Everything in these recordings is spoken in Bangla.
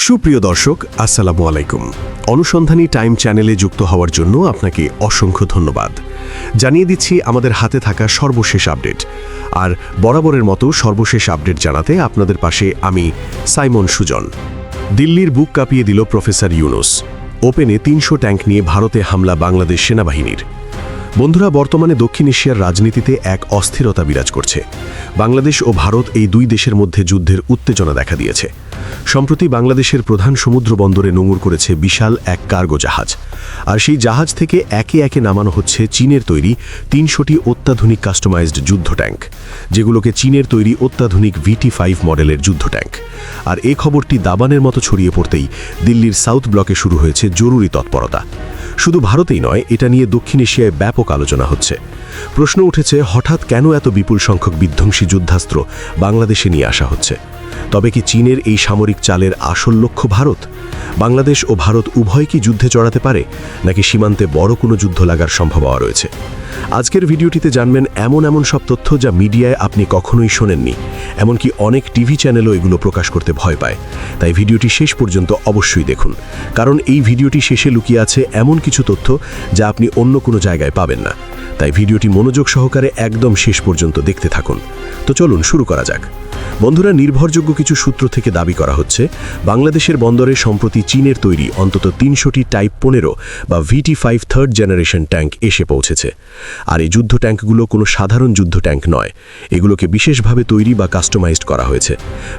সুপ্রিয় দর্শক, আসসালামু আলাইকুম। অনুসন্ধানী টাইম চ্যানেলে যুক্ত হওয়ার জন্য আপনাকে অসংখ্য ধন্যবাদ। জানিয়ে দিচ্ছি আমাদের হাতে থাকা সর্বশেষ আপডেট। আর বরাবরের মতো সর্বশেষ আপডেট জানাতে আপনাদের পাশে আমি সাইমন সুজন। দিল্লির বুক কাঁপিয়ে দিল প্রফেসর ইউনুস। ওপেনে ৩০০ ট্যাঙ্ক নিয়ে ভারতে হামলা বাংলাদেশ সেনাবাহিনীর। বন্ধুরা, বর্তমানে দক্ষিণ এশিয়ার রাজনীতিতে এক অস্থিরতা বিরাজ করছে। বাংলাদেশ ও ভারত এই দুই দেশের মধ্যে যুদ্ধের উত্তেজনা দেখা দিয়েছে। সম্প্রতি বাংলাদেশের প্রধান সমুদ্র বন্দরে নোঙর করেছে বিশাল এক কার্গো জাহাজ। আর সেই জাহাজ থেকে একে একে নামানো হচ্ছে চীনের তৈরি ৩০০টি অত্যাধুনিক কাস্টমাইজড যুদ্ধ ট্যাঙ্ক, যেগুলোকে চীনের তৈরি অত্যাধুনিক VT-5 মডেলের যুদ্ধ ট্যাঙ্ক। আর এই খবরটি দাবানের মতো ছড়িয়ে পড়তেই দিল্লির সাউথ ব্লকে শুরু হয়েছে জরুরি তৎপরতা। শুধু ভারতেই নয়, এটা নিয়ে দক্ষিণ এশিয়ায় ব্যাপক আলোচনা হচ্ছে। প্রশ্ন উঠেছে, হঠাৎ কেন এত বিপুল সংখ্যক বিধ্বংসী যুদ্ধাস্ত্র বাংলাদেশে নিয়ে আসা হচ্ছে? তবে কি চীনের এই সামরিক চালের আসল লক্ষ্য ভারত? বাংলাদেশ ও ভারত উভয় কি যুদ্ধে জড়াতে পারে, নাকি সীমান্তে বড় কোনো যুদ্ধ লাগার সম্ভাবনা রয়েছে? আজকের ভিডিওটিতে জানবেন এমন সব তথ্য যা মিডিয়ায় আপনি কখনোই শোনেননি, এমনকি অনেক টিভি চ্যানেলও এগুলো প্রকাশ করতে ভয় পায়। তাই ভিডিওটি শেষ পর্যন্ত অবশ্যই দেখুন, কারণ এই ভিডিওটি শেষে লুকিয়ে আছে এমন কিছু তথ্য যা আপনি অন্য কোনো জায়গায় পাবেন না। তাই ভিডিওটি মনোযোগ সহকারে একদম শেষ পর্যন্ত দেখতে থাকুন। তো চলুন শুরু করা যাক। বন্ধুরা, নির্ভরযোগ্য কিছু সূত্র থেকে দাবি করা হচ্ছে, বাংলাদেশের বন্দরে সম্প্রতি চীনের তৈরি অন্তত ৩০০টি টাইপ ১৫ বা VT-5 থার্ড জেনারেশন ট্যাঙ্ক এসে পৌঁছেছে। আর এই যুদ্ধ ট্যাঙ্কগুলো কোনো সাধারণ যুদ্ধ ট্যাঙ্ক নয়, এগুলোকে বিশেষভাবে তৈরি বা কাস্টমাইজড করা হয়েছে।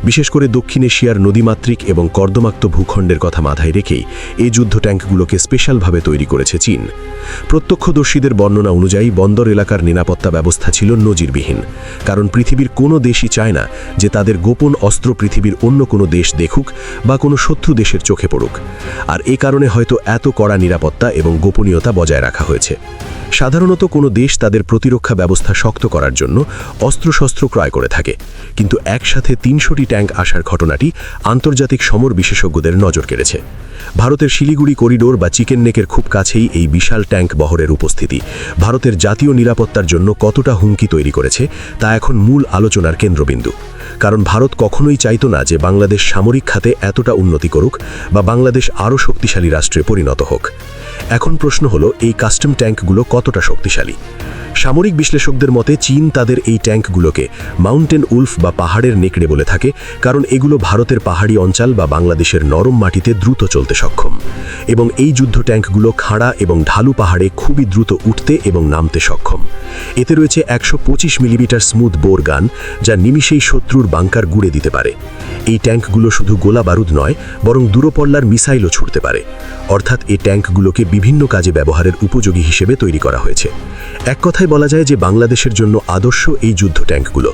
বিশেষ করে দক্ষিণ এশিয়ার নদীমাতৃক এবং কর্দমাক্ত ভূখণ্ডের কথা মাথায় রেখেই এই যুদ্ধ ট্যাঙ্কগুলোকে স্পেশালভাবে তৈরি করেছে চীন। প্রত্যক্ষদর্শীদের বর্ণনা অনুযায়ী বন্দর এলাকার নিরাপত্তা ব্যবস্থা ছিল নজিরবিহীন, কারণ পৃথিবীর কোনো দেশই চায় না যে তাদের গোপন অস্ত্র পৃথিবীর অন্য কোনো দেশ দেখুক বা কোনো শত্রু দেশের চোখে পড়ুক। আর এ কারণে হয়তো এত কড়া নিরাপত্তা এবং গোপনীয়তা বজায় রাখা হয়েছে। সাধারণত কোনো দেশ তাদের প্রতিরক্ষা ব্যবস্থা শক্ত করার জন্য অস্ত্রশস্ত্র ক্রয় করে থাকে, কিন্তু একসাথে ৩০০টি ট্যাঙ্ক আসার ঘটনাটি আন্তর্জাতিক সমর বিশেষজ্ঞদের নজর কেড়েছে। ভারতের শিলিগুড়ি করিডোর বা চিকেন নেকের খুব কাছেই এই বিশাল ট্যাঙ্ক বহরের উপস্থিতি ভারতের জাতীয় নিরাপত্তার জন্য কতটা হুমকি তৈরি করেছে তা এখন মূল আলোচনার কেন্দ্রবিন্দু। কারণ ভারত কখনোই চাইতো না যে বাংলাদেশ সামরিক খাতে এতটা উন্নতি করুক বা বাংলাদেশ আরও শক্তিশালী রাষ্ট্রে পরিণত হোক। এখন প্রশ্ন হলো, এই কাস্টম ট্যাঙ্কগুলো কতটা শক্তিশালী? সামরিক বিশ্লেষকদের মতে চীন তাদের এই ট্যাঙ্কগুলোকে মাউন্টেন উলফ বা পাহাড়ের নেকড়ে বলে থাকে, কারণ এগুলো ভারতের পাহাড়ি অঞ্চল বা বাংলাদেশের নরম মাটিতে দ্রুত চলতে সক্ষম। এবং এই যুদ্ধ ট্যাঙ্কগুলো খাড়া এবং ঢালু পাহাড়ে খুবই দ্রুত উঠতে এবং নামতে সক্ষম। এতে রয়েছে ১২৫ মিলিমিটার স্মুথ বোর গান, যা নিমিষেই শত্রুর বাংকার গুঁড়ে দিতে পারে। এই ট্যাঙ্কগুলো শুধু গোলা বারুদ নয়, বরং দূরপল্লার মিসাইলও ছুড়তে পারে। অর্থাৎ এই ট্যাঙ্কগুলোকে বিভিন্ন কাজে ব্যবহারের উপযোগী হিসেবে তৈরি করা হয়েছে। এক কথায় বলা যায় যে বাংলাদেশের জন্য আদর্শ এই যুদ্ধ ট্যাঙ্কগুলো।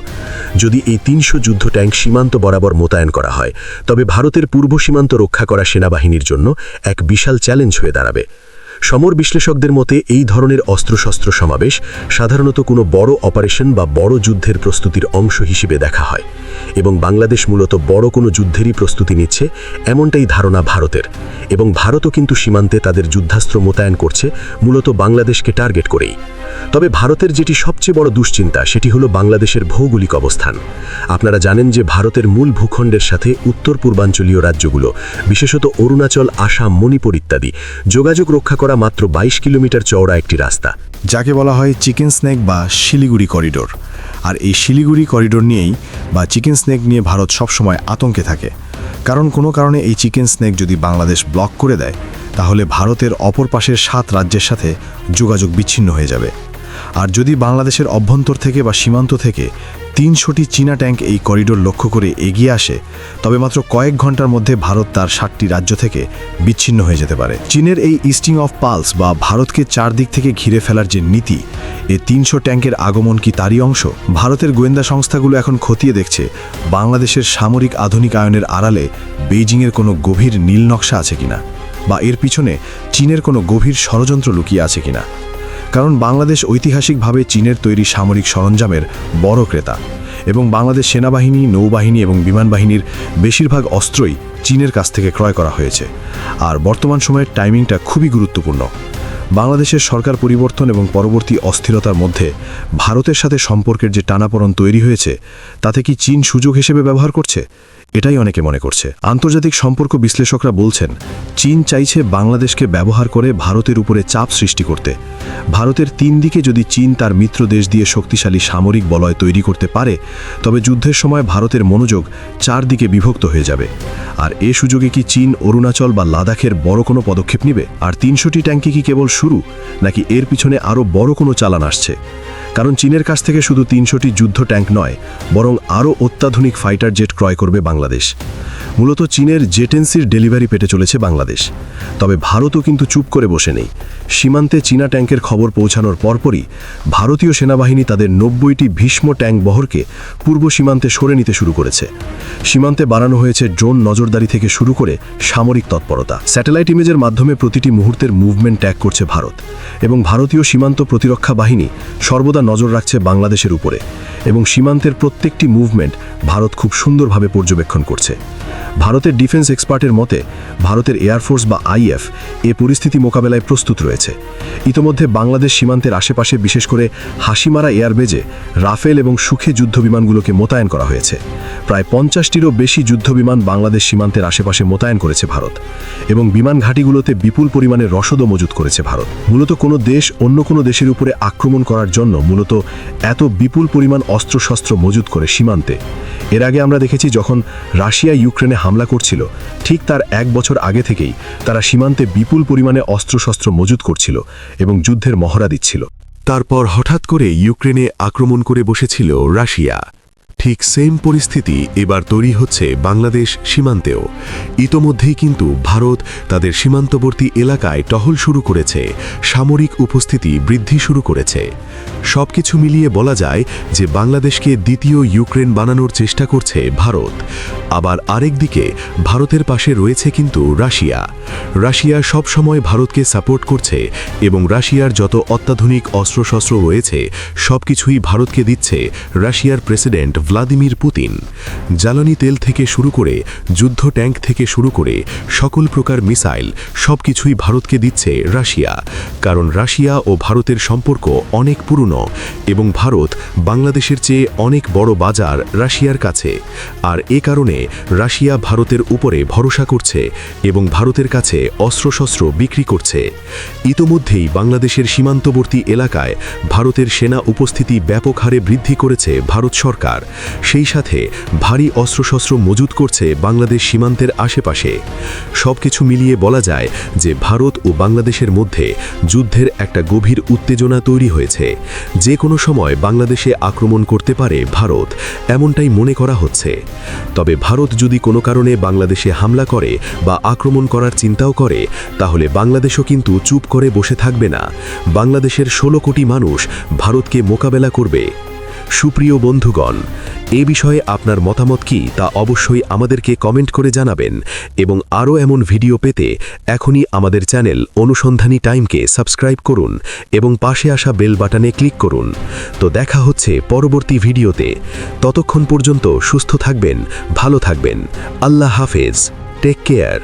যদি এই ৩০০ যুদ্ধ ট্যাঙ্ক সীমান্ত বরাবর মোতায়েন করা হয়, তবে ভারতের পূর্ব সীমান্ত রক্ষা করা সেনাবাহিনীর জন্য এক বিশাল চ্যালেঞ্জ হয়ে দাঁড়াবে। সমর বিশ্লেষকদের মতে এই ধরনের অস্ত্রশস্ত্র সমাবেশ সাধারণত কোনো বড় অপারেশন বা বড় যুদ্ধের প্রস্তুতির অংশ হিসেবে দেখা হয়, এবং বাংলাদেশ মূলত বড় কোনো যুদ্ধেরই প্রস্তুতি নিচ্ছে এমনটাই ধারণা ভারতের। এবং ভারতও কিন্তু সীমান্তে তাদের যুদ্ধাস্ত্র মোতায়েন করছে মূলত বাংলাদেশকে টার্গেট করেই। তবে ভারতের যেটি সবচেয়ে বড় দুশ্চিন্তা, সেটি হলো বাংলাদেশের ভৌগোলিক অবস্থান। আপনারা জানেন যে ভারতের মূল ভূখণ্ডের সাথে উত্তর পূর্বাঞ্চলীয় রাজ্যগুলো, বিশেষত অরুণাচল, আসাম, মণিপুর ইত্যাদি, যোগাযোগ রক্ষা করা মাত্র ২২ কিলোমিটার চওড়া একটি রাস্তা, যাকে বলা হয় চিকেন স্নেক বা শিলিগুড়ি করিডোর। আর এই শিলিগুড়ি করিডোর নিয়েই বা চিকেন স্নেক নিয়ে ভারত সবসময় আতঙ্কে থাকে। কারণ কোনো কারণে এই চিকেন স্নেক যদি বাংলাদেশ ব্লক করে দেয়, তাহলে ভারতের অপর পাশের ৭ রাজ্যের সাথে যোগাযোগ বিচ্ছিন্ন হয়ে যাবে। আর যদি বাংলাদেশের অভ্যন্তর থেকে বা সীমান্ত থেকে ৩০০টি চীনা ট্যাঙ্ক এই করিডোর লক্ষ্য করে এগিয়ে আসে, তবে মাত্র কয়েক ঘন্টার মধ্যে ভারত তার ৭টি রাজ্য থেকে বিচ্ছিন্ন হয়ে যেতে পারে। চীনের এই ইস্টিং অফ পালস বা ভারতকে চারদিক থেকে ঘিরে ফেলার যে নীতি, এই ৩০০ ট্যাঙ্কের আগমন কি তারই অংশ? ভারতের গোয়েন্দা সংস্থাগুলো এখন খতিয়ে দেখছে বাংলাদেশের সামরিক আধুনিকায়নের আড়ালে বেইজিংয়ের কোনো গভীর নীল নকশা আছে কিনা, বা এর পিছনে চীনের কোনো গভীর ষড়যন্ত্র লুকিয়ে আছে কিনা। কারণ বাংলাদেশ ঐতিহাসিকভাবে চীনের তৈরি সামরিক সরঞ্জামের বড় ক্রেতা, এবং বাংলাদেশ সেনাবাহিনী, নৌবাহিনী এবং বিমান বাহিনীর বেশিরভাগ অস্ত্রই চীনের কাছ থেকে ক্রয় করা হয়েছে। আর বর্তমান সময়ের টাইমিংটা খুবই গুরুত্বপূর্ণ। বাংলাদেশের সরকার পরিবর্তন এবং পরবর্তী অস্থিরতার মধ্যে ভারতের সাথে সম্পর্কের যে টানাপোড়েন তৈরি হয়েছে, তাতে কি চীন সুযোগ হিসেবে ব্যবহার করছে? এটাই অনেকে মনে করছে। আন্তর্জাতিক সম্পর্ক বিশ্লেষকরা বলছেন, চীন চাইছে বাংলাদেশকে ব্যবহার করে ভারতের উপরে চাপ সৃষ্টি করতে। ভারতের 3 দিকে যদি চীন তার মিত্র দেশ দিয়ে শক্তিশালী সামরিক বলয় তৈরি করতে পারে, তবে যুদ্ধের সময় ভারতের মনোযোগ 4 দিকে বিভক্ত হয়ে যাবে। আর এ সুযোগে কি চীন অরুণাচল বা লাদাখের বড় কোনো পদক্ষেপ নেবে? আর 300টি ট্যাঙ্কি কি কেবল শুরু, নাকি এর পিছনে আরও বড় কোনো চালান আসছে? কারণ চীনের কাছ থেকে শুধু 300টি যুদ্ধ ট্যাঙ্ক নয়, বরং আরও অত্যাধুনিক ফাইটার জেট ক্রয় করবে বাংলাদেশ। মূলত চীনের জেটেন্সির ডেলিভারি পেতে চলেছে বাংলাদেশ। তবে ভারতও কিন্তু চুপ করে বসে নেই। সীমান্তে চীনা ট্যাঙ্কের খবর পৌঁছানোর পরপরই ভারতীয় সেনাবাহিনী তাদের 90টি ভীষ্ম ট্যাঙ্ক বহরকে পূর্ব সীমান্তে সরে নিতে শুরু করেছে। সীমান্তে বাড়ানো হয়েছে ড্রোন নজরদারি থেকে শুরু করে সামরিক তৎপরতা। স্যাটেলাইট ইমেজের মাধ্যমে প্রতিটি মুহূর্তের মুভমেন্ট ট্র্যাক করছে ভারত, এবং ভারতীয় সীমান্ত প্রতিরক্ষা বাহিনী সর্বদা নজর রাখছে বাংলাদেশের উপরে, এবং সীমান্তের প্রত্যেকটি মুভমেন্ট ভারত খুব সুন্দরভাবে পর্যবেক্ষণ করছে। ভারতের ডিফেন্স এক্সপার্টের মতে ভারতের এয়ারফোর্স বা আইএফ এ পরিস্থিতি মোকাবেলায় প্রস্তুত রয়েছে। ইতোমধ্যে বাংলাদেশ সীমান্তের আশেপাশে বিশেষ করে হাসিমারা এয়ারবেজে রাফেল এবং সুখে যুদ্ধবিমানগুলোকে মোতায়েন করা হয়েছে। প্রায় 50টিরও বেশি যুদ্ধবিমান বাংলাদেশ সীমান্তের আশেপাশে মোতায়েন করেছে ভারত, এবং বিমান ঘাঁটিগুলোতে বিপুল পরিমাণে রসদও মজুত করেছে ভারত। মূলত কোনো দেশ অন্য কোনো দেশের উপরে আক্রমণ করার জন্য মূলত এত বিপুল পরিমাণ অস্ত্রশস্ত্র মজুত করে সীমান্তে। এর আগে আমরা দেখেছি যখন রাশিয়া ইউক্রেনে হামলা করছিল, ঠিক তার 1 বছর আগে থেকেই তারা সীমান্তে বিপুল পরিমাণে অস্ত্রশস্ত্র মজুত করছিল এবং যুদ্ধের মহড়া দিচ্ছিল। তারপর হঠাৎ করে ইউক্রেনে আক্রমণ করে বসেছিল রাশিয়া। ঠিক সেম পরিস্থিতি এবার তৈরি হচ্ছে বাংলাদেশ সীমান্তেও। ইতোমধ্যেই কিন্তু ভারত তাদের সীমান্তবর্তী এলাকায় টহল শুরু করেছে, সামরিক উপস্থিতি বৃদ্ধি শুরু করেছে। সবকিছু মিলিয়ে বলা যায় যে বাংলাদেশকে দ্বিতীয় ইউক্রেন বানানোর চেষ্টা করছে ভারত। আবার আরেকদিকে ভারতের পাশে রয়েছে কিন্তু রাশিয়া। রাশিয়া সবসময় ভারতকে সাপোর্ট করছে, এবং রাশিয়ার যত অত্যাধুনিক অস্ত্রশস্ত্র রয়েছে সবকিছুই ভারতকে দিচ্ছে রাশিয়ার প্রেসিডেন্ট ভ্লাদিমির পুতিন। জ্বালানি তেল থেকে শুরু করে যুদ্ধ ট্যাঙ্ক থেকে শুরু করে সকল প্রকার মিসাইল সবকিছুই ভারতকে দিচ্ছে রাশিয়া। কারণ রাশিয়া ও ভারতের সম্পর্ক অনেক পুরনো, এবং ভারত বাংলাদেশের চেয়ে অনেক বড় বাজার রাশিয়ার কাছে। আর এ কারণে রাশিয়া ভারতের উপরে ভরসা করছে এবং ভারতের কাছে অস্ত্রশস্ত্র বিক্রি করছে। ইতোমধ্যেই বাংলাদেশের সীমান্তবর্তী এলাকায় ভারতের সেনা উপস্থিতি ব্যাপক হারে বৃদ্ধি করেছে ভারত সরকার। সেই সাথে ভারী অস্ত্রশস্ত্র মজুত করছে বাংলাদেশ সীমান্তের আশেপাশে। সবকিছু মিলিয়ে বলা যায় যে ভারত ও বাংলাদেশের মধ্যে যুদ্ধের একটা গভীর উত্তেজনা তৈরি হয়েছে। যে কোনো সময় বাংলাদেশে আক্রমণ করতে পারে ভারত, এমনটাই মনে করা হচ্ছে। তবে ভারত যদি কোনো কারণে বাংলাদেশে হামলা করে বা আক্রমণ করার চিন্তাও করে, তাহলে বাংলাদেশও কিন্তু চুপ করে বসে থাকবে না। বাংলাদেশের 16 কোটি মানুষ ভারতকে মোকাবেলা করবে। সুপ্রিয় বন্ধুগণ, এ বিষয়ে আপনার মতামত কি তা অবশ্যই আমাদেরকে কমেন্ট করে জানাবেন, এবং আরও এমন ভিডিও পেতে এখনই আমাদের চ্যানেল অনুসন্ধানী টাইমকে সাবস্ক্রাইব করুন এবং পাশে আসা বেল বাটনে ক্লিক করুন। তো দেখা হচ্ছে পরবর্তী ভিডিওতে। ততক্ষণ পর্যন্ত সুস্থ থাকবেন, ভালো থাকবেন। আল্লাহ হাফেজ। Take care.